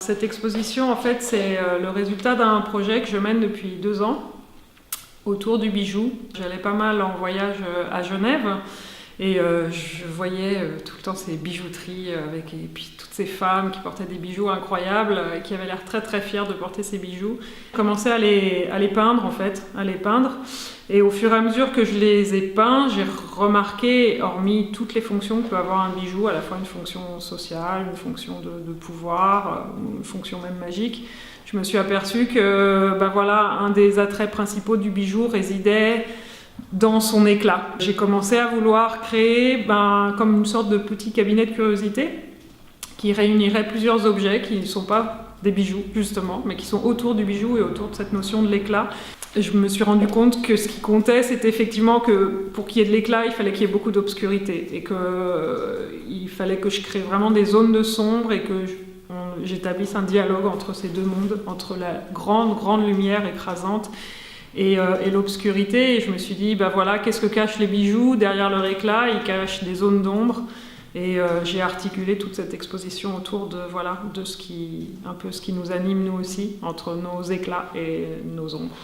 Cette exposition, en fait, c'est le résultat d'un projet que je mène depuis 2 ans autour du bijou. J'allais pas mal en voyage à Genève et je voyais tout le temps ces bijouteries et puis toutes ces femmes qui portaient des bijoux incroyables et qui avaient l'air très très fières de porter ces bijoux. J'ai commencé à les peindre en fait, et au fur et à mesure que je les ai peints, j'ai remarqué, hormis toutes les fonctions que peut avoir un bijou, à la fois une fonction sociale, une fonction de pouvoir, une fonction même magique, je me suis aperçue que un des attraits principaux du bijou résidait dans son éclat. J'ai commencé à vouloir créer comme une sorte de petit cabinet de curiosité qui réunirait plusieurs objets qui ne sont pas des bijoux justement, mais qui sont autour du bijou et autour de cette notion de l'éclat. Et je me suis rendu compte que ce qui comptait, c'était effectivement que pour qu'il y ait de l'éclat, il fallait qu'il y ait beaucoup d'obscurité et qu'il fallait que je crée vraiment des zones de sombre et que j'établisse un dialogue entre ces deux mondes, entre la grande lumière écrasante et l'obscurité. Et je me suis dit, qu'est-ce que cachent les bijoux derrière leur éclat? Ils cachent des zones d'ombre. Et j'ai articulé toute cette exposition autour de ce qui nous anime nous aussi, entre nos éclats et nos ombres.